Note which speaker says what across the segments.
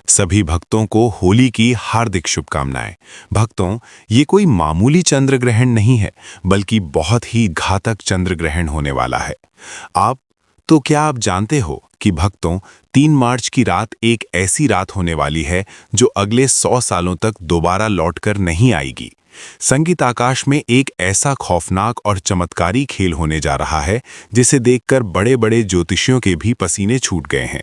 Speaker 1: सभी भक्तों को होली की हार्दिक शुभकामनाएं। भक्तों, ये कोई मामूली चंद्र ग्रहण नहीं है, बल्कि बहुत ही घातक चंद्र ग्रहण होने वाला है। आप क्या आप जानते हो कि भक्तों, 3 मार्च की रात एक ऐसी रात होने वाली है जो अगले 100 सालों तक दोबारा लौटकर नहीं आएगी। संगीत आकाश में एक ऐसा खौफनाक और चमत्कारी खेल होने जा रहा है जिसे देखकर बड़े-बड़े ज्योतिषियों के भी पसीने छूट गए हैं।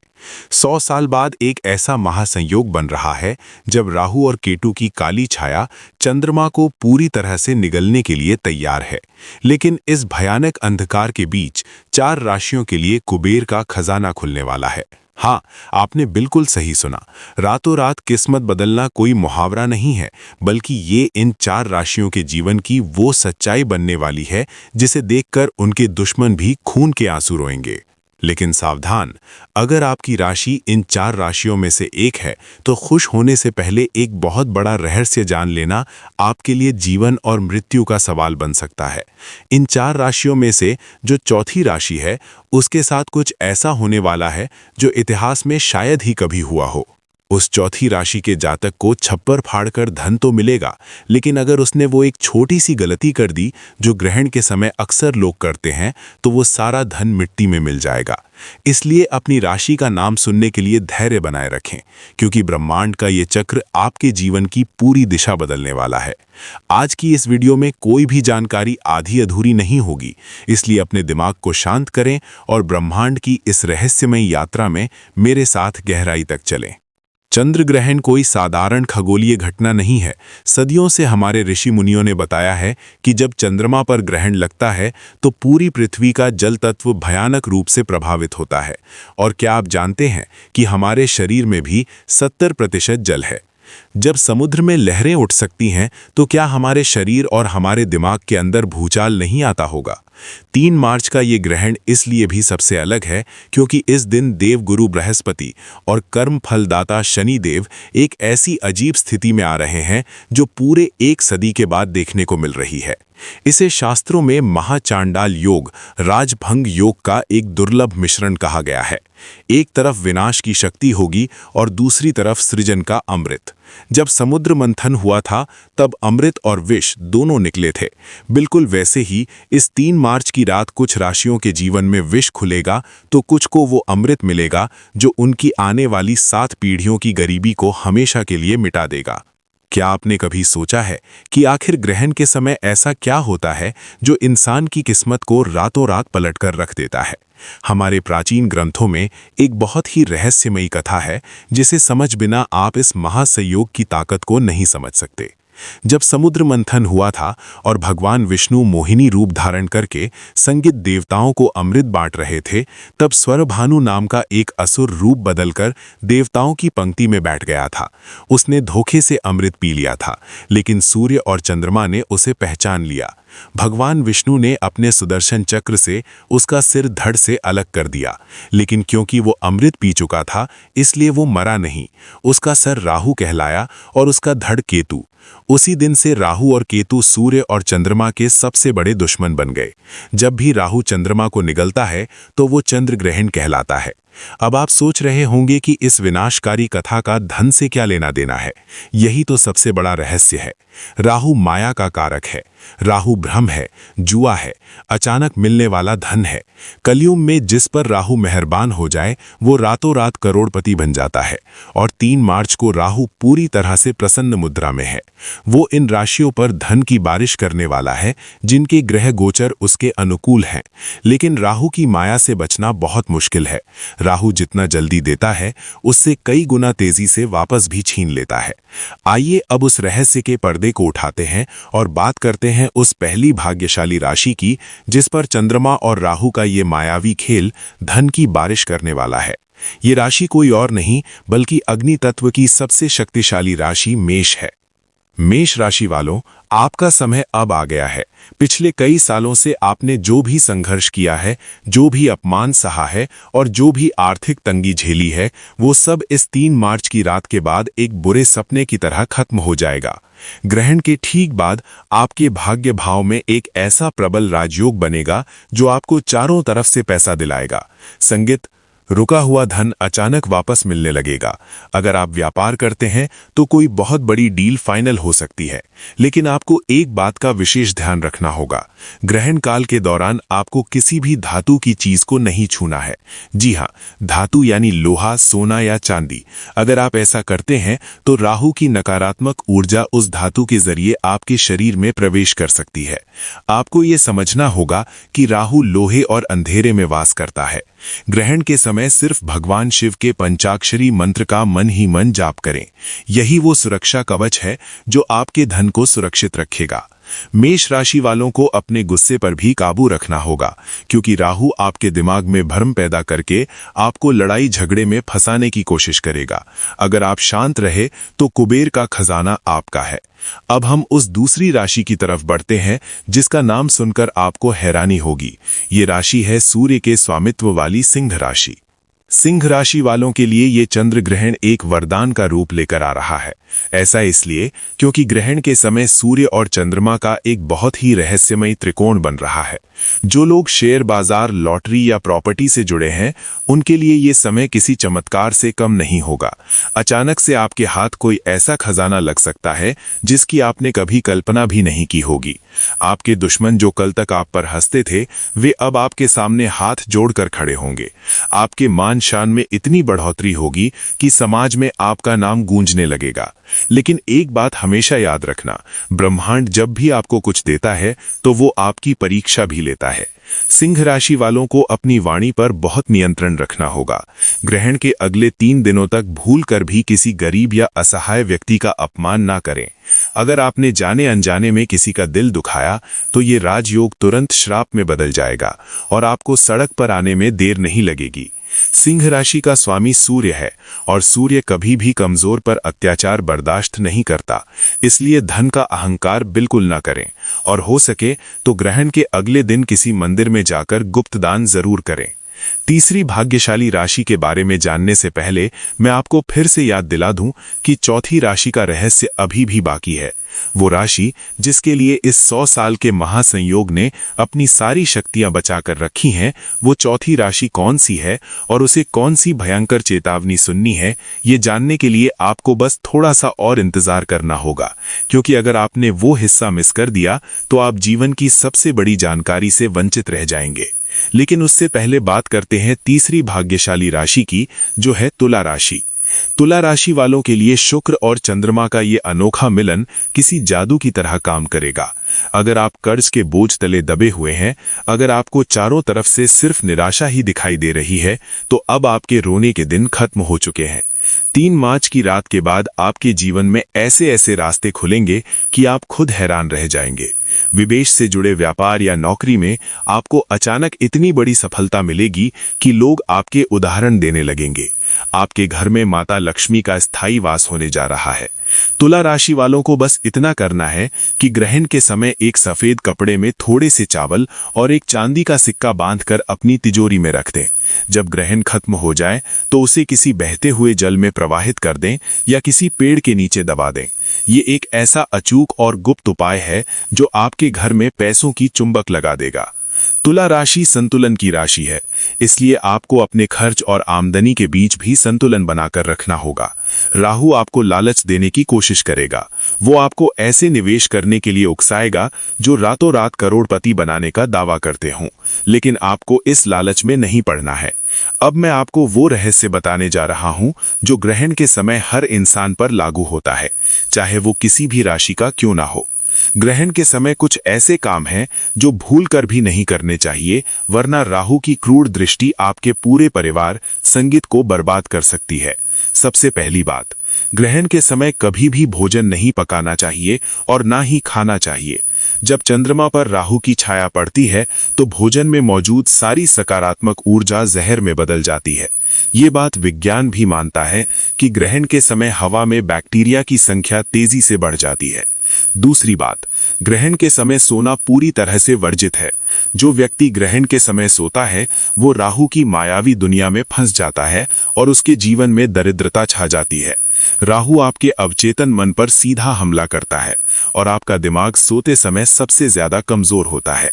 Speaker 1: 100 साल बाद एक ऐसा महासंयोग बन रहा है जब राहु और केतु की काली छाया चंद्रमा को पूरी तरह से निगलने के लिए तैयार है। लेकिन इस भयानक अंधकार के बीच 4 राशियों के लिए कुबेर का खजाना खुलने वाला है। हाँ, आपने बिल्कुल सही सुना। रातों रात किस्मत बदलना कोई मुहावरा नहीं है, बल्कि ये इन 4 राशियों के जीवन की वो सच्चाई बनने वाली है जिसे देखकर उनके दुश्मन भी खून के आंसू रोएंगे। लेकिन सावधान, अगर आपकी राशि इन 4 राशियों में से एक है, तो खुश होने से पहले एक बहुत बड़ा रहस्य जान लेना आपके लिए जीवन और मृत्यु का सवाल बन सकता है। इन 4 राशियों में से जो चौथी राशि है, उसके साथ कुछ ऐसा होने वाला है जो इतिहास में शायद ही कभी हुआ हो। उस चौथी राशि के जातक को छप्पर फाड़कर धन तो मिलेगा, लेकिन अगर उसने वो एक छोटी सी गलती कर दी जो ग्रहण के समय अक्सर लोग करते हैं, तो वो सारा धन मिट्टी में मिल जाएगा। इसलिए अपनी राशि का नाम सुनने के लिए धैर्य बनाए रखें, क्योंकि ब्रह्मांड का ये चक्र आपके जीवन की पूरी दिशा बदलने वाला है। आज की इस वीडियो में कोई भी जानकारी आधी अधूरी नहीं होगी, इसलिए अपने दिमाग को शांत करें और ब्रह्मांड की इस रहस्यमय यात्रा में मेरे साथ गहराई तक चलें। चंद्र ग्रहण कोई साधारण खगोलीय घटना नहीं है। सदियों से हमारे ऋषि मुनियों ने बताया है कि जब चंद्रमा पर ग्रहण लगता है तो पूरी पृथ्वी का जल तत्व भयानक रूप से प्रभावित होता है। और क्या आप जानते हैं कि हमारे शरीर में भी 70% जल है। जब समुद्र में लहरें उठ सकती हैं, तो क्या हमारे शरीर और हमारे दिमाग के अंदर भूचाल नहीं आता होगा? 3 मार्च का ये ग्रहण इसलिए भी सबसे अलग है क्योंकि इस दिन देवगुरु बृहस्पति और कर्म फलदाता शनि देव एक ऐसी अजीब स्थिति में आ रहे हैं जो पूरे 1 सदी के बाद देखने को मिल रही है। इसे शास्त्रों में महाचांडाल योग, राजभंग योग का एक दुर्लभ मिश्रण कहा गया है। एक तरफ विनाश की शक्ति होगी और दूसरी तरफ सृजन का अमृत। जब समुद्र मंथन हुआ था, तब अमृत और विष दोनों निकले थे। बिल्कुल वैसे ही इस 3 मार्च की रात कुछ राशियों के जीवन में विष खुलेगा तो कुछ को वो अमृत मिलेगा जो उनकी आने वाली 7 पीढ़ियों की गरीबी को हमेशा के लिए मिटा देगा। क्या आपने कभी सोचा है कि आखिर ग्रहण के समय ऐसा क्या होता है जो इंसान की किस्मत को रातों रात पलटकर रख देता है? हमारे प्राचीन ग्रंथों में एक बहुत ही रहस्यमयी कथा है जिसे समझ बिना आप इस महासंयोग की ताकत को नहीं समझ सकते। जब समुद्र मंथन हुआ था और भगवान विष्णु मोहिनी रूप धारण करके संगीत देवताओं को अमृत बांट रहे थे, तब स्वरभानु नाम का एक असुर रूप बदलकर देवताओं की पंक्ति में बैठ गया था। उसने धोखे से अमृत पी लिया था, लेकिन सूर्य और चंद्रमा ने उसे पहचान लिया। भगवान विष्णु ने अपने सुदर्शन चक्र से उसका सिर धड़ से अलग कर दिया, लेकिन क्योंकि वो अमृत पी चुका था, इसलिए वो मरा नहीं। उसका सर राहु कहलाया और उसका धड़ केतु। उसी दिन से राहु और केतु सूर्य और चंद्रमा के सबसे बड़े दुश्मन बन गए। जब भी राहु चंद्रमा को निगलता है तो वो चंद्र ग्रहण कहलाता है। अब आप सोच रहे होंगे कि इस विनाशकारी कथा का धन से क्या लेना देना है। यही तो सबसे बड़ा रहस्य है। राहु माया का कारक है। राहु भ्रम है, जुआ है, अचानक मिलने वाला धन है। कलयुग में जिस पर राहु मेहरबान हो जाए, वो रातों रात करोड़पति बन जाता है। और 3 मार्च को राहु पूरी तरह से प्रसन्न मुद्रा में है। वो इन राशियों पर धन की बारिश करने वाला है जिनके ग्रह गोचर उसके अनुकूल हैं। लेकिन राहु की माया से बचना बहुत मुश्किल है। राहु जितना जल्दी देता है, उससे कई गुना तेजी से वापस भी छीन लेता है। आइए अब उस रहस्य के पर्दे को उठाते हैं और बात करते हैं उस पहली भाग्यशाली राशि की जिस पर चंद्रमा और राहु का ये मायावी खेल धन की बारिश करने वाला है। ये राशि कोई और नहीं बल्कि अग्नि तत्व की सबसे शक्तिशाली राशि मेष है। मेष राशि वालों, आपका समय अब आ गया है। पिछले कई सालों से आपने जो भी संघर्ष किया है, जो भी अपमान सहा है और जो भी आर्थिक तंगी झेली है, वो सब इस 3 मार्च की रात के बाद एक बुरे सपने की तरह खत्म हो जाएगा। ग्रहण के ठीक बाद आपके भाग्य भाव में एक ऐसा प्रबल राजयोग बनेगा जो आपको चारों तरफ से पैसा दिलाएगा। संगीत, रुका हुआ धन अचानक वापस मिलने लगेगा। अगर आप व्यापार करते हैं तो कोई बहुत बड़ी डील फाइनल हो सकती है। लेकिन आपको एक बात का विशेष ध्यान रखना होगा, ग्रहण काल के दौरान आपको किसी भी धातु की चीज को नहीं छूना है। जी हाँ, धातु यानी लोहा, सोना या चांदी। अगर आप ऐसा करते हैं तो राहु की नकारात्मक ऊर्जा उस धातु के जरिए आपके शरीर में प्रवेश कर सकती है। आपको ये समझना होगा कि राहु लोहे और अंधेरे में वास करता है। ग्रहण के समय सिर्फ भगवान शिव के पंचाक्षरी मंत्र का मन ही मन जाप करें। यही वो सुरक्षा कवच है जो आपके धन को सुरक्षित रखेगा। मेष राशि वालों को अपने गुस्से पर भी काबू रखना होगा, क्योंकि राहु आपके दिमाग में भ्रम पैदा करके आपको लड़ाई झगड़े में फंसाने की कोशिश करेगा। अगर आप शांत रहे तो कुबेर का खजाना आपका है। अब हम उस दूसरी राशि की तरफ बढ़ते हैं जिसका नाम सुनकर आपको हैरानी होगी। ये राशि है सूर्य के स्वामित्व वाली सिंह राशि। सिंह राशि वालों के लिए ये चंद्र ग्रहण एक वरदान का रूप लेकर आ रहा है। ऐसा इसलिए क्योंकि ग्रहण के समय सूर्य और चंद्रमा का एक बहुत ही रहस्यमयी त्रिकोण बन रहा है। जो लोग शेयर बाजार, लॉटरी या प्रॉपर्टी से जुड़े हैं, उनके लिए ये समय किसी चमत्कार से कम नहीं होगा। अचानक से आपके हाथ कोई ऐसा खजाना लग सकता है जिसकी आपने कभी कल्पना भी नहीं की होगी। आपके दुश्मन जो कल तक आप पर हंसते थे, वे अब आपके सामने हाथ जोड़कर खड़े होंगे। आपके मान शान में इतनी बढ़ोतरी होगी कि समाज में आपका नाम गूंजने लगेगा। लेकिन एक बात हमेशा याद रखना, ब्रह्मांड जब भी आपको कुछ देता है तो वो आपकी परीक्षा भी लेता है। सिंह राशि वालों को अपनी वाणी पर बहुत नियंत्रण रखना होगा। ग्रहण के अगले 3 दिनों तक भूलकर भी किसी गरीब या असहाय व्यक्ति का अपमान ना करें। अगर आपने जाने अनजाने में किसी का दिल दुखाया तो ये राजयोग तुरंत श्राप में बदल जाएगा और आपको सड़क पर आने में देर नहीं लगेगी। सिंह राशि का स्वामी सूर्य है और सूर्य कभी भी कमजोर पर अत्याचार बर्दाश्त नहीं करता। इसलिए धन का अहंकार बिल्कुल न करें और हो सके तो ग्रहण के अगले दिन किसी मंदिर में जाकर गुप्त दान जरूर करें। तीसरी भाग्यशाली राशि के बारे में जानने से पहले मैं आपको फिर से याद दिला दूं कि चौथी राशि का रहस्य अभी भी बाकी है। वो राशि जिसके लिए इस 100 साल के महासंयोग ने अपनी सारी शक्तियां बचाकर रखी हैं, वो चौथी राशि कौन सी है और उसे कौन सी भयंकर चेतावनी सुननी है, ये जानने के लिए आपको बस थोड़ा सा और इंतजार करना होगा। क्योंकि अगर आपने वो हिस्सा मिस कर दिया तो आप जीवन की सबसे बड़ी जानकारी से वंचित रह जाएंगे। लेकिन उससे पहले बात करते हैं तीसरी भाग्यशाली राशि की, जो है तुला राशि। तुला राशि वालों के लिए शुक्र और चंद्रमा का ये अनोखा मिलन किसी जादू की तरह काम करेगा। अगर आप कर्ज के बोझ तले दबे हुए हैं, अगर आपको चारों तरफ से सिर्फ निराशा ही दिखाई दे रही है, तो अब आपके रोने के दिन खत्म हो चुके हैं। 3 मार्च की रात के बाद आपके जीवन में ऐसे ऐसे रास्ते खुलेंगे कि आप खुद हैरान रह जाएंगे। विदेश से जुड़े व्यापार या नौकरी में आपको अचानक इतनी बड़ी सफलता मिलेगी कि लोग आपके उदाहरण देने लगेंगे। आपके घर में माता लक्ष्मी का स्थायी वास होने जा रहा है। तुला राशि वालों को बस इतना करना है कि ग्रहण के समय एक सफेद कपड़े में थोड़े से चावल और एक चांदी का सिक्का बांधकर अपनी तिजोरी में रख दें। जब ग्रहण खत्म हो जाए तो उसे किसी बहते हुए जल में प्रवाहित कर दें या किसी पेड़ के नीचे दबा दें। ये एक ऐसा अचूक और गुप्त उपाय है जो आपके घर में पैसों की चुंबक लगा देगा। तुला राशि संतुलन की राशि है, इसलिए आपको अपने खर्च और आमदनी के बीच भी संतुलन बनाकर रखना होगा। राहु आपको लालच देने की कोशिश करेगा। वो आपको ऐसे निवेश करने के लिए उकसाएगा जो रातों रात करोड़पति बनाने का दावा करते हों, लेकिन आपको इस लालच में नहीं पड़ना है। अब मैं आपको वो रहस्य बताने जा रहा हूं जो ग्रहण के समय हर इंसान पर लागू होता है, चाहे वो किसी भी राशि का क्यों ना हो। ग्रहण के समय कुछ ऐसे काम हैं जो भूल कर भी नहीं करने चाहिए, वरना राहु की क्रूर दृष्टि आपके पूरे परिवार संगीत को बर्बाद कर सकती है। सबसे पहली बात, ग्रहण के समय कभी भी भोजन नहीं पकाना चाहिए और ना ही खाना चाहिए। जब चंद्रमा पर राहु की छाया पड़ती है तो भोजन में मौजूद सारी सकारात्मक ऊर्जा जहर में बदल जाती है। ये बात विज्ञान भी मानता है कि ग्रहण के समय हवा में बैक्टीरिया की संख्या तेजी से बढ़ जाती है। दूसरी बात, ग्रहण के समय सोना पूरी तरह से वर्जित है। जो व्यक्ति ग्रहण के समय सोता है वो राहु की मायावी दुनिया में फंस जाता है और उसके जीवन में दरिद्रता छा जाती है। राहु आपके अवचेतन मन पर सीधा हमला करता है और आपका दिमाग सोते समय सबसे ज्यादा कमजोर होता है।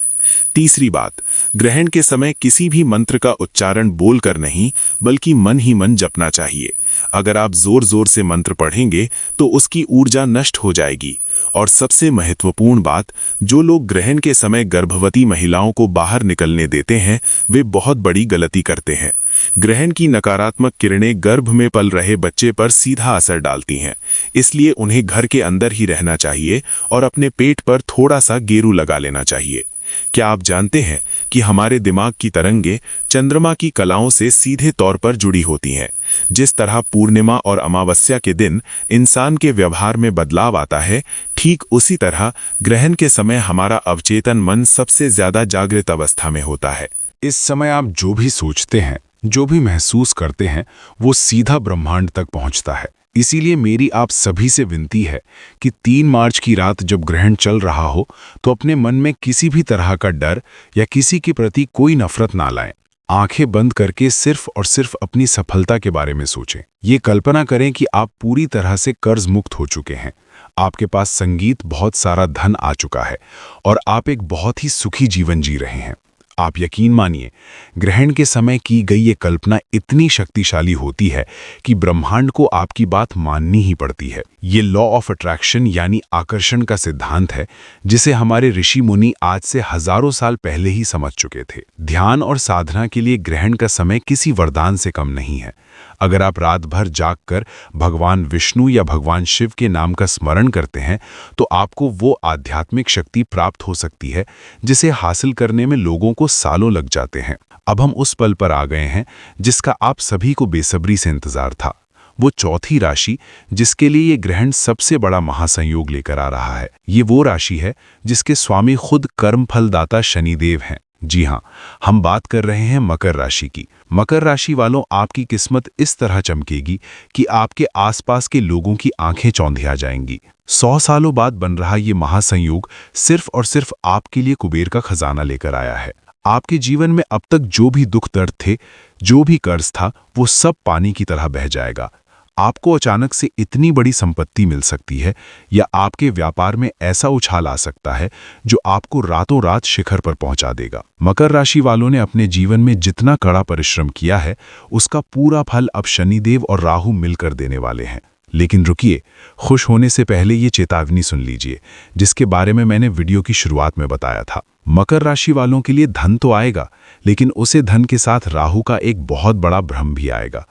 Speaker 2: तीसरी बात, ग्रहण के समय किसी भी मंत्र का उच्चारण बोलकर नहीं बल्कि मन ही मन जपना चाहिए। अगर आप जोर जोर से मंत्र पढ़ेंगे तो उसकी ऊर्जा नष्ट हो जाएगी। और सबसे महत्वपूर्ण बात, जो लोग ग्रहण के समय गर्भवती महिलाओं को बाहर निकलने देते हैं वे बहुत बड़ी गलती करते हैं। ग्रहण की नकारात्मक किरणें गर्भ में पल रहे बच्चे पर सीधा असर डालती हैं, इसलिए उन्हें घर के अंदर ही रहना चाहिए और अपने पेट पर थोड़ा सा गेरू लगा लेना चाहिए। क्या आप जानते हैं कि हमारे दिमाग की तरंगें चंद्रमा की कलाओं से सीधे तौर पर जुड़ी होती हैं? जिस तरह पूर्णिमा और अमावस्या के दिन इंसान के व्यवहार में बदलाव आता है, ठीक उसी तरह ग्रहण के समय हमारा अवचेतन मन सबसे ज्यादा जागृत अवस्था में होता है।
Speaker 1: इस समय आप जो भी सोचते हैं, जो भी महसूस करते हैं, वो सीधा ब्रह्मांड तक पहुंचता है। इसीलिए मेरी आप सभी से विनती है कि 3 मार्च की रात जब ग्रहण चल रहा हो तो अपने मन में किसी भी तरह का डर या किसी के प्रति कोई नफरत ना लाएं। आंखें बंद करके सिर्फ और सिर्फ अपनी सफलता के बारे में सोचें। ये कल्पना करें कि आप पूरी तरह से कर्ज मुक्त हो चुके हैं, आपके पास संगीत, बहुत सारा धन आ चुका है और आप एक बहुत ही सुखी जीवन जी रहे हैं। आप यकीन मानिए, ग्रहण के समय की गई ये कल्पना इतनी शक्तिशाली होती है कि ब्रह्मांड को आपकी बात माननी ही पड़ती है। ये लॉ ऑफ अट्रैक्शन यानी आकर्षण का सिद्धांत है, जिसे हमारे ऋषि मुनि आज से हजारों साल पहले ही समझ चुके थे। ध्यान और साधना के लिए ग्रहण का समय किसी वरदान से कम नहीं है। अगर आप रात भर जागकर भगवान विष्णु या भगवान शिव के नाम का स्मरण करते हैं तो आपको वो आध्यात्मिक शक्ति प्राप्त हो सकती है जिसे हासिल करने में लोगों को सालों लग जाते हैं। अब हम उस पल पर आ गए हैं जिसका आप सभी को बेसब्री से इंतजार था। वो चौथी राशि जिसके लिए ये ग्रहण सबसे बड़ा महासंयोग लेकर आ रहा है। ये वो राशि है जिसके स्वामी खुद कर्म फलदाता शनिदेव हैं। जी हाँ, हम बात कर रहे हैं मकर राशि की। मकर राशि वालों, आपकी किस्मत इस तरह चमकेगी कि आपके आसपास के लोगों की आंखें चौंधिया जाएंगी। 100 सालों बाद बन रहा ये महासंयोग सिर्फ और सिर्फ आपके लिए कुबेर का खजाना लेकर आया है। आपके जीवन में अब तक जो भी दुख दर्द थे, जो भी कर्ज था, वो सब पानी की तरह बह जाएगा। आपको अचानक से इतनी बड़ी संपत्ति मिल सकती है या आपके व्यापार में ऐसा उछाल आ सकता है जो आपको रातों रात शिखर पर पहुंचा देगा। मकर राशि वालों ने अपने जीवन में जितना कड़ा परिश्रम किया है उसका पूरा फल अब शनिदेव और राहु मिलकर देने वाले हैं। लेकिन रुकिए, खुश होने से पहले ये चेतावनी सुन लीजिए जिसके बारे में मैंने वीडियो की शुरुआत में बताया था। मकर राशि वालों के लिए धन तो आएगा, लेकिन उसे धन के साथ राहु का एक बहुत बड़ा भ्रम भी आएगा।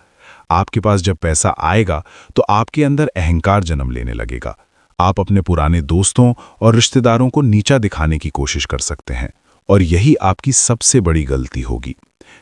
Speaker 1: आपके पास जब पैसा आएगा तो आपके अंदर अहंकार जन्म लेने लगेगा। आप अपने पुराने दोस्तों और रिश्तेदारों को नीचा दिखाने की कोशिश कर सकते हैं और यही आपकी सबसे बड़ी गलती होगी।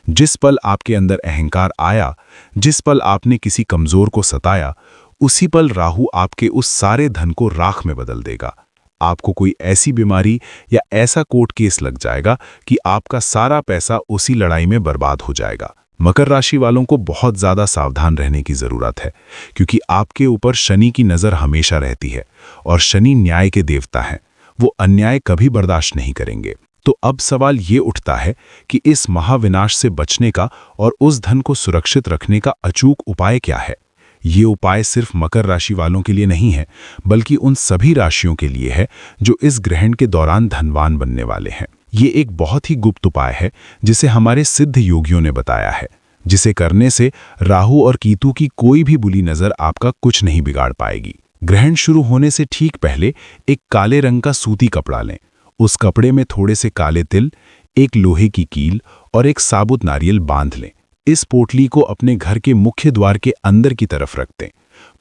Speaker 1: जिस पल आपके अंदर अहंकार आया, जिस पल आपने किसी कमजोर को सताया, उसी पल राहु आपके उस सारे धन को राख में बदल देगा। आपको कोई ऐसी बीमारी या ऐसा कोर्ट केस लग जाएगा कि आपका सारा पैसा उसी लड़ाई में बर्बाद हो जाएगा। मकर राशि वालों को बहुत ज़्यादा सावधान रहने की ज़रूरत है, क्योंकि आपके ऊपर शनि की नज़र हमेशा रहती है और शनि न्याय के देवता हैं। वो अन्याय कभी बर्दाश्त नहीं करेंगे। तो अब सवाल ये उठता है कि इस महाविनाश से बचने का और उस धन को सुरक्षित रखने का अचूक उपाय क्या है। ये उपाय सिर्फ मकर राशि वालों के लिए नहीं है, बल्कि उन सभी राशियों के लिए है जो इस ग्रहण के दौरान धनवान बनने वाले हैं। ये एक बहुत ही गुप्त उपाय है जिसे हमारे सिद्ध योगियों ने बताया है, जिसे करने से राहु और केतु की कोई भी बुरी नज़र आपका कुछ नहीं बिगाड़ पाएगी। ग्रहण शुरू होने से ठीक पहले एक काले रंग का सूती कपड़ा लें। उस कपड़े में थोड़े से काले तिल, एक लोहे की कील और एक साबुत नारियल बांध लें। इस पोटली को अपने घर के मुख्य द्वार के अंदर की तरफ रख दें।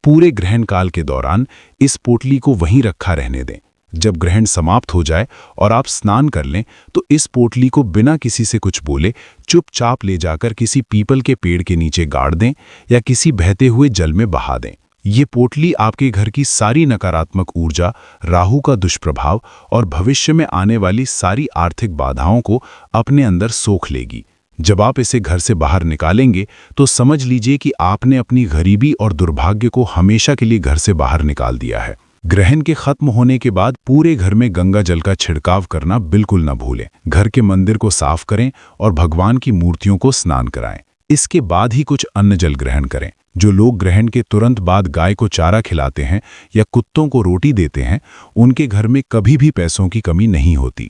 Speaker 1: पूरे ग्रहण काल के दौरान इस पोटली को वहीं रखा रहने दें। जब ग्रहण समाप्त हो जाए और आप स्नान कर लें तो इस पोटली को बिना किसी से कुछ बोले चुपचाप ले जाकर किसी पीपल के पेड़ के नीचे गाड़ दें या किसी बहते हुए जल में बहा दें। ये पोटली आपके घर की सारी नकारात्मक ऊर्जा, राहु का दुष्प्रभाव और भविष्य में आने वाली सारी आर्थिक बाधाओं को अपने अंदर सोख लेगी। जब आप इसे घर से बाहर निकालेंगे तो समझ लीजिए कि आपने अपनी गरीबी और दुर्भाग्य को हमेशा के लिए घर से बाहर निकाल दिया है। ग्रहण के खत्म होने के बाद पूरे घर में गंगा जल का छिड़काव करना बिल्कुल न भूलें। घर के मंदिर को साफ करें और भगवान की मूर्तियों को स्नान कराएं। इसके बाद ही कुछ अन्न जल ग्रहण करें। जो लोग ग्रहण के तुरंत बाद गाय को चारा खिलाते हैं या कुत्तों को रोटी देते हैं, उनके घर में कभी भी पैसों की कमी नहीं होती।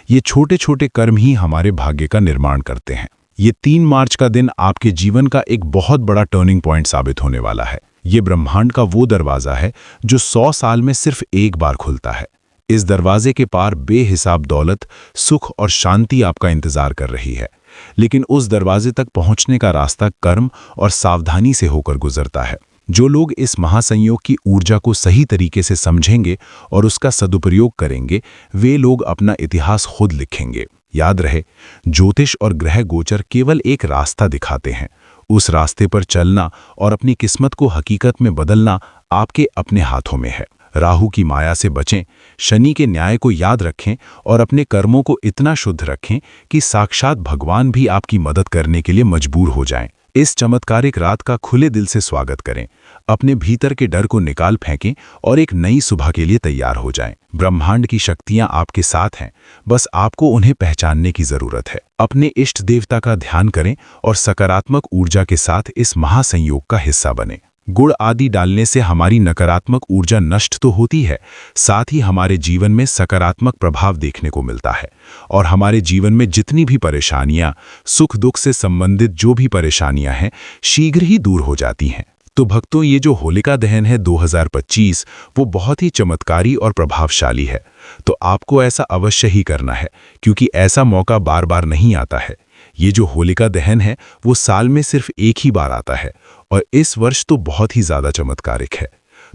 Speaker 1: ये छोटे छोटे कर्म ही हमारे भाग्य का निर्माण करते हैं। ये 3 मार्च का दिन आपके जीवन का एक बहुत बड़ा टर्निंग पॉइंट साबित होने वाला है। ये ब्रह्मांड का वो दरवाजा है जो 100 साल में सिर्फ एक बार खुलता है। इस दरवाजे के पार बेहिसाब दौलत, सुख और शांति आपका इंतजार कर रही है। लेकिन उस दरवाजे तक पहुंचने का रास्ता कर्म और सावधानी से होकर गुजरता है। जो लोग इस महासंयोग की ऊर्जा को सही तरीके से समझेंगे और उसका सदुपयोग करेंगे, वे लोग अपना इतिहास खुद लिखेंगे। याद रहे, ज्योतिष और ग्रह गोचर केवल एक रास्ता दिखाते हैं। उस रास्ते पर चलना और अपनी किस्मत को हकीकत में बदलना आपके अपने हाथों में है। राहु की माया से बचें, शनि के न्याय को याद रखें और अपने कर्मों को इतना शुद्ध रखें कि साक्षात भगवान भी आपकी मदद करने के लिए मजबूर हो जाएं। इस चमत्कारिक रात का खुले दिल से स्वागत करें, अपने भीतर के डर को निकाल फेंकें और एक नई सुबह के लिए तैयार हो जाएं। ब्रह्मांड की शक्तियां आपके साथ हैं, बस आपको उन्हें पहचानने की जरूरत है। अपने इष्ट देवता का ध्यान करें और सकारात्मक ऊर्जा के साथ इस महासंयोग का हिस्सा बनें। गुड़ आदि डालने से हमारी नकारात्मक ऊर्जा नष्ट तो होती है, साथ ही हमारे जीवन में सकारात्मक प्रभाव देखने को मिलता है और हमारे जीवन में जितनी भी परेशानियां, सुख दुख से संबंधित जो भी परेशानियां हैं, शीघ्र ही दूर हो जाती हैं। तो भक्तों, ये जो होलिका दहन है 2025, वो बहुत ही चमत्कारी और प्रभावशाली है। तो आपको ऐसा अवश्य ही करना है, क्योंकि ऐसा मौका बार बार नहीं आता है। ये जो होलिका दहन है वो साल में सिर्फ एक ही बार आता है और इस वर्ष तो बहुत ही ज़्यादा चमत्कारिक है।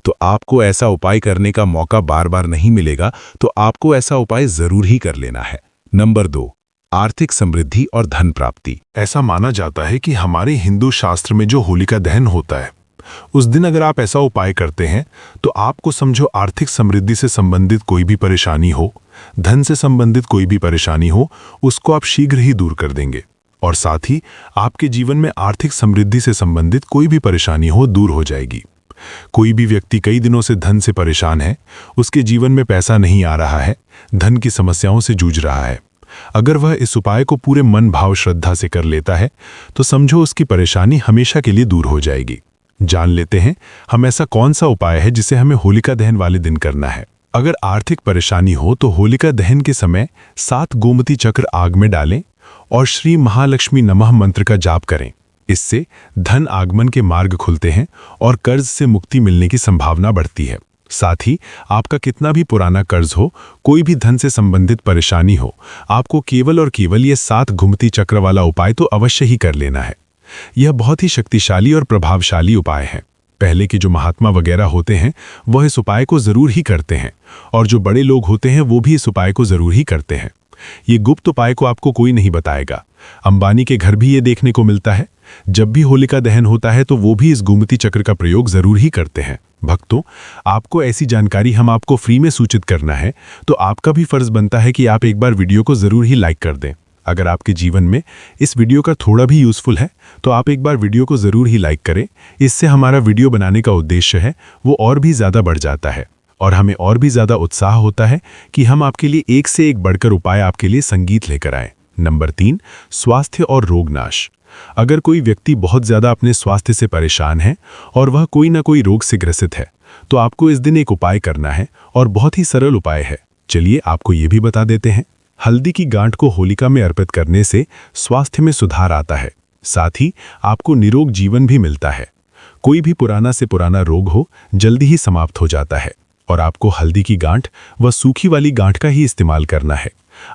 Speaker 1: तो आपको ऐसा उपाय करने का मौका बार बार नहीं मिलेगा, तो आपको ऐसा उपाय ज़रूर ही कर लेना है। नंबर 2, आर्थिक समृद्धि और धन प्राप्ति।
Speaker 3: ऐसा माना जाता है कि हमारे हिंदू शास्त्र में जो होलिका दहन होता है, उस दिन अगर आप ऐसा उपाय करते हैं तो आपको समझो आर्थिक समृद्धि से संबंधित कोई भी परेशानी हो, धन से संबंधित कोई भी परेशानी हो, उसको आप शीघ्र ही दूर कर देंगे। और साथ ही आपके जीवन में आर्थिक समृद्धि से संबंधित कोई भी परेशानी हो, दूर हो जाएगी। कोई भी व्यक्ति कई दिनों से धन से परेशान है, उसके जीवन में पैसा नहीं आ रहा है, धन की समस्याओं से जूझ रहा है, अगर वह इस उपाय को पूरे मन भाव श्रद्धा से कर लेता है तो समझो उसकी परेशानी हमेशा के लिए दूर हो जाएगी। जान लेते हैं हम ऐसा कौन सा उपाय है जिसे हमें होलिका दहन वाले दिन करना है। अगर आर्थिक परेशानी हो तो होलिका दहन के समय 7 गोमती चक्र आग में डालें और श्री महालक्ष्मी नमः मंत्र का जाप करें। इससे धन आगमन के मार्ग खुलते हैं और कर्ज से मुक्ति मिलने की संभावना बढ़ती है। साथ ही आपका कितना भी पुराना कर्ज हो, कोई भी धन से संबंधित परेशानी हो, आपको केवल और केवल ये 7 घुमती चक्र वाला उपाय तो अवश्य ही कर लेना है। यह बहुत ही शक्तिशाली और प्रभावशाली उपाय है। पहले के जो महात्मा वगैरह होते हैं वह इस उपाय को जरूर ही करते हैं और जो बड़े लोग होते हैं वो भी इस उपाय को जरूर ही करते हैं। ये गुप्त उपाय को आपको कोई नहीं बताएगा। अंबानी के घर भी ये देखने को मिलता है। जब भी होलिका दहन होता है तो वो भी इस गोमती चक्र का प्रयोग जरूर ही करते हैं। भक्तों, आपको ऐसी जानकारी हम आपको फ्री में सूचित करना है, तो आपका भी फर्ज बनता है कि आप एक बार वीडियो को जरूर ही लाइक कर दें। अगर आपके जीवन में इस वीडियो का थोड़ा भी यूजफुल है तो आप एक बार वीडियो को जरूर ही लाइक करें। इससे हमारा वीडियो बनाने का उद्देश्य है वो और भी ज़्यादा बढ़ जाता है और हमें और भी ज़्यादा उत्साह होता है कि हम आपके लिए एक से एक बढ़कर उपाय आपके लिए संगीत लेकर आए। नंबर 3, स्वास्थ्य और रोगनाश। अगर कोई व्यक्ति बहुत ज़्यादा अपने स्वास्थ्य से परेशान है और वह कोई ना कोई रोग से ग्रसित है तो आपको इस दिन एक उपाय करना है और बहुत ही सरल उपाय है। चलिए आपको ये भी बता देते हैं। हल्दी की गांठ को होलिका में अर्पित करने से स्वास्थ्य में सुधार आता है, साथ ही आपको निरोग जीवन भी मिलता है। कोई भी पुराना से पुराना रोग हो जल्दी ही समाप्त हो जाता है और आपको हल्दी की गांठ व सूखी वाली गांठ का ही इस्तेमाल करना है।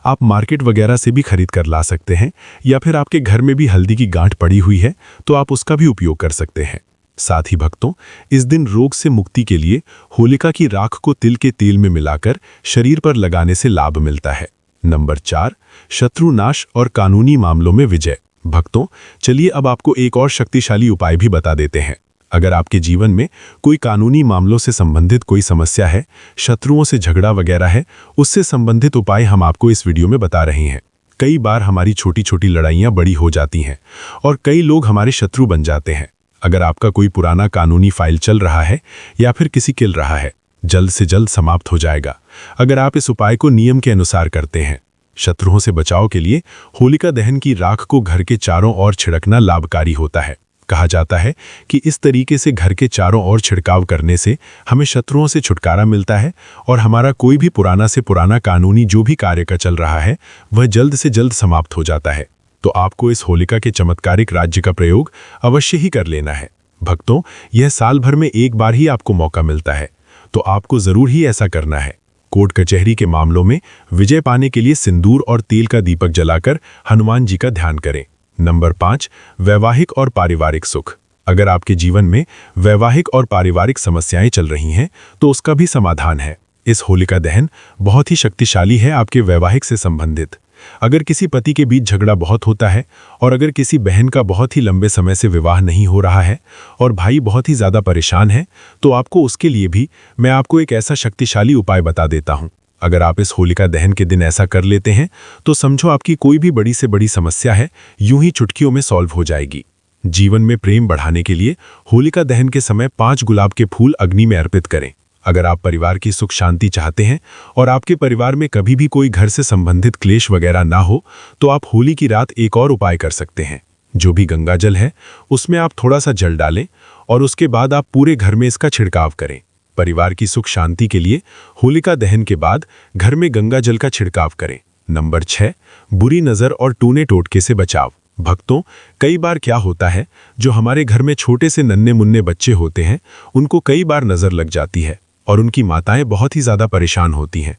Speaker 3: आप मार्केट वगैरह से भी खरीद कर ला सकते हैं या फिर आपके घर में भी हल्दी की गांठ पड़ी हुई है तो आप उसका भी उपयोग कर सकते हैं। साथ ही भक्तों, इस दिन रोग से मुक्ति के लिए होलिका की राख को तिल के तेल में मिलाकर शरीर पर लगाने से लाभ मिलता है। नंबर 4, शत्रुनाश और कानूनी मामलों में विजय। भक्तों, चलिए अब आपको एक और शक्तिशाली उपाय भी बता देते हैं। अगर आपके जीवन में कोई कानूनी मामलों से संबंधित कोई समस्या है, शत्रुओं से झगड़ा वगैरह है, उससे संबंधित उपाय हम आपको इस वीडियो में बता रहे हैं। कई बार हमारी छोटी छोटी लड़ाइयाँ बड़ी हो जाती हैं और कई लोग हमारे शत्रु बन जाते हैं। अगर आपका कोई पुराना कानूनी फाइल चल रहा है या फिर किसी किल रहा है, जल्द से जल्द समाप्त हो जाएगा अगर आप इस उपाय को नियम के अनुसार करते हैं। शत्रुओं से बचाव के लिए होलिका दहन की राख को घर के चारों ओर छिड़कना लाभकारी होता है। कहा जाता है कि इस तरीके से घर के चारों ओर छिड़काव करने से हमें शत्रुओं से छुटकारा मिलता है और हमारा कोई भी पुराना से पुराना कानूनी जो भी कार्य का चल रहा है वह जल्द से जल्द समाप्त हो जाता है। तो आपको इस होलिका के चमत्कारिक राज्य का प्रयोग अवश्य ही कर लेना है। भक्तों, यह साल भर में एक बार ही आपको मौका मिलता है, तो आपको जरूर ही ऐसा करना है। कोर्ट कचहरी के मामलों में विजय पाने के लिए सिंदूर और तेल का दीपक जलाकर हनुमान जी का ध्यान करें। नंबर 5, वैवाहिक और पारिवारिक सुख। अगर आपके जीवन में वैवाहिक और पारिवारिक समस्याएं चल रही हैं तो उसका भी समाधान है। इस होलिका दहन बहुत ही शक्तिशाली है आपके वैवाहिक से संबंधित। अगर किसी पति के बीच झगड़ा बहुत होता है और अगर किसी बहन का बहुत ही लंबे समय से विवाह नहीं हो रहा है और भाई बहुत ही ज्यादा परेशान है, तो आपको उसके लिए भी मैं आपको एक ऐसा शक्तिशाली उपाय बता देता हूं। अगर आप इस होलिका दहन के दिन ऐसा कर लेते हैं तो समझो आपकी कोई भी बड़ी से बड़ी समस्या है यूं ही चुटकियों में सॉल्व हो जाएगी। जीवन में प्रेम बढ़ाने के लिए होलिका दहन के समय 5 गुलाब के फूल अग्नि में अर्पित करें। अगर आप परिवार की सुख शांति चाहते हैं और आपके परिवार में कभी भी कोई घर से संबंधित क्लेश वगैरह ना हो, तो आप होली की रात एक और उपाय कर सकते हैं। जो भी गंगा जल है उसमें आप थोड़ा सा जल डालें और उसके बाद आप पूरे घर में इसका छिड़काव करें। परिवार की सुख शांति के लिए होलिका दहन के बाद घर में गंगा जल का छिड़काव करें। नंबर 6, बुरी नज़र और टूने टोटके से बचाव। भक्तों, कई बार क्या होता है, जो हमारे घर में छोटे से नन्हे मुन्ने बच्चे होते हैं उनको कई बार नज़र लग जाती है और उनकी माताएं बहुत ही ज़्यादा परेशान होती हैं।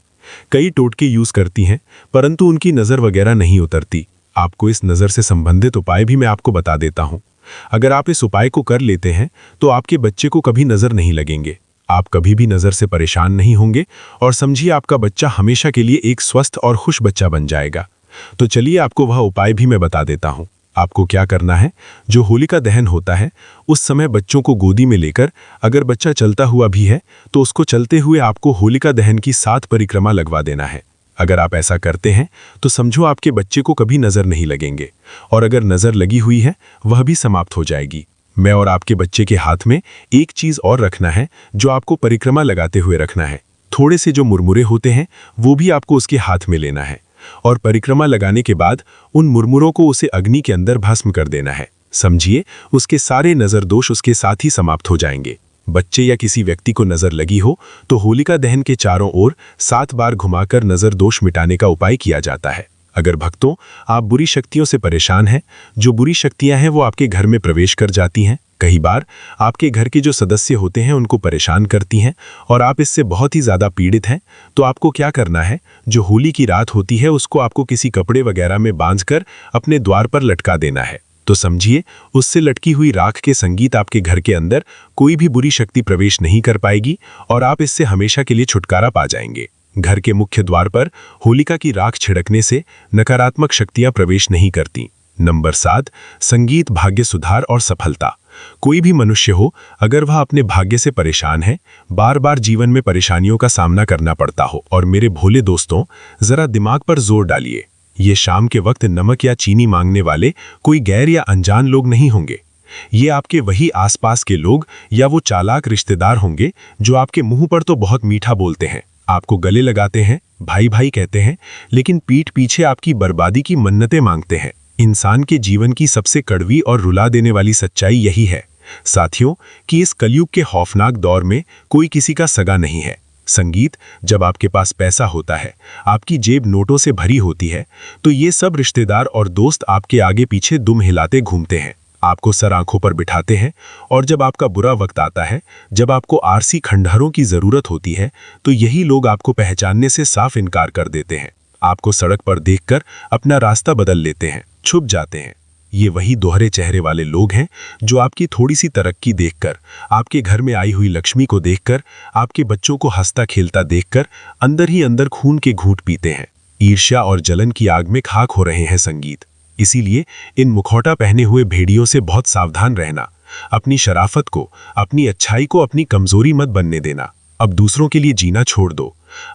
Speaker 3: कई टोटके यूज़ करती हैं परंतु उनकी नज़र वगैरह नहीं उतरती। आपको इस नज़र से संबंधित उपाय भी मैं आपको बता देता हूँ। अगर आप इस उपाय को कर लेते हैं तो आपके बच्चे को कभी नज़र नहीं लगेंगे, आप कभी भी नज़र से परेशान नहीं होंगे और समझिए आपका बच्चा हमेशा के लिए एक स्वस्थ और खुश बच्चा बन जाएगा। तो चलिए आपको वह उपाय भी मैं बता देता हूँ। आपको क्या करना है, जो होलिका दहन होता है उस समय बच्चों को गोदी में लेकर, अगर बच्चा चलता हुआ भी है तो उसको चलते हुए आपको होलिका दहन की 7 परिक्रमा लगवा देना है। अगर आप ऐसा करते हैं तो समझो आपके बच्चे को कभी नज़र नहीं लगेंगे और अगर नज़र लगी हुई है वह भी समाप्त हो जाएगी। मैं और आपके बच्चे के हाथ में एक चीज़ और रखना है जो आपको परिक्रमा लगाते हुए रखना है। थोड़े से जो मुरमुरे होते हैं वो भी आपको उसके हाथ में लेना है और परिक्रमा लगाने के बाद उन मुरमुरों को उसे अग्नि के अंदर भस्म कर देना है। समझिए उसके सारे नज़र दोष उसके साथ ही समाप्त हो जाएंगे। बच्चे या किसी व्यक्ति को नज़र लगी हो तो होलिका दहन के चारों ओर 7 बार घुमाकर नज़र दोष मिटाने का उपाय किया जाता है। अगर भक्तों आप बुरी शक्तियों से परेशान हैं, जो बुरी शक्तियां हैं वो आपके घर में प्रवेश कर जाती हैं, कई बार आपके घर के जो सदस्य होते हैं उनको परेशान करती हैं और आप इससे बहुत ही ज़्यादा पीड़ित हैं, तो आपको क्या करना है, जो होली की रात होती है उसको आपको किसी कपड़े वगैरह में बांधकर अपने द्वार पर लटका देना है। तो समझिए उससे लटकी हुई राख के संगीत आपके घर के अंदर कोई भी बुरी शक्ति प्रवेश नहीं कर पाएगी और आप इससे हमेशा के लिए छुटकारा पा जाएंगे। घर के मुख्य द्वार पर होलिका की राख छिड़कने से नकारात्मक शक्तियां प्रवेश नहीं करती। नंबर 7, संगीत, भाग्य सुधार और सफलता। कोई भी मनुष्य हो, अगर वह अपने भाग्य से परेशान है, बार बार जीवन में परेशानियों का सामना करना पड़ता हो, और मेरे भोले दोस्तों जरा दिमाग पर जोर डालिए, ये शाम के वक्त नमक या चीनी मांगने वाले कोई गैर या अनजान लोग नहीं होंगे। ये आपके वही आसपास के लोग या वो चालाक रिश्तेदार होंगे जो आपके मुंह पर तो बहुत मीठा बोलते हैं, आपको गले लगाते हैं, भाई भाई कहते हैं, लेकिन पीठ पीछे आपकी बर्बादी की मन्नतें मांगते हैं। इंसान के जीवन की सबसे कड़वी और रुला देने वाली सच्चाई यही है साथियों कि इस कलयुग के खौफनाक दौर में कोई किसी का सगा नहीं है। संगीत, जब आपके पास पैसा होता है, आपकी जेब नोटों से भरी होती है, तो ये सब रिश्तेदार और दोस्त आपके आगे पीछे दुम हिलाते घूमते हैं, आपको सर आंखों पर बिठाते हैं, और जब आपका बुरा वक्त आता है, जब आपको आरसी खंडहरों की जरूरत होती है, तो यही लोग आपको पहचानने से साफ इनकार कर देते हैं। आपको सड़क पर देखकर अपना रास्ता बदल लेते हैं, छुप जाते हैं। ये वही दोहरे चेहरे वाले लोग हैं जो आपकी थोड़ी सी तरक्की देखकर, आपके घर में आई हुई लक्ष्मी को देखकर, आपके बच्चों को हंसता खेलता देखकर अंदर ही अंदर खून के घूंट पीते हैं। ईर्ष्या और जलन की आग में खाक हो रहे हैं संगीत। इसीलिए इन मुखौटा पहने हुए भेड़ियों से बहुत सावधान रहना। अपनी शराफत को, अपनी अच्छाई को अपनी कमजोरी मत बनने देना। अब दूसरों के लिए जीना छोड़ दो।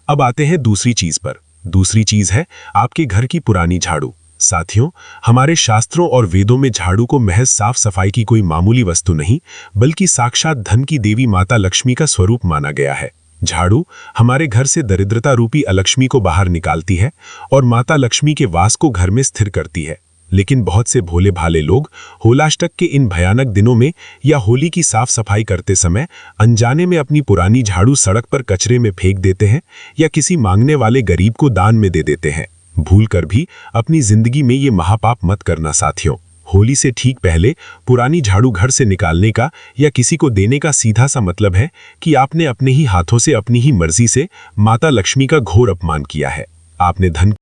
Speaker 3: अब आते हैं दूसरी चीज पर। दूसरी चीज है आपके घर की पुरानी झाड़ू। साथियों, हमारे शास्त्रों और वेदों में झाड़ू को महज साफ सफाई की कोई मामूली वस्तु नहीं, बल्कि साक्षात धन की देवी माता लक्ष्मी का स्वरूप माना गया है। झाड़ू हमारे घर से दरिद्रता रूपी अलक्ष्मी को बाहर निकालती है और माता लक्ष्मी के वास को घर में स्थिर करती है। लेकिन बहुत से भोले भाले लोग होलाष्टक के इन भयानक दिनों में या होली की साफ सफाई करते समय अनजाने में अपनी पुरानी झाड़ू सड़क पर कचरे में फेंक देते हैं या किसी मांगने वाले गरीब को दान में दे देते हैं। भूल कर भी अपनी जिंदगी में ये महापाप मत करना साथियों। होली से ठीक पहले पुरानी झाड़ू घर से निकालने का या किसी को देने का सीधा सा मतलब है कि आपने अपने ही हाथों से अपनी ही मर्जी से माता लक्ष्मी का घोर अपमान किया है। आपने धन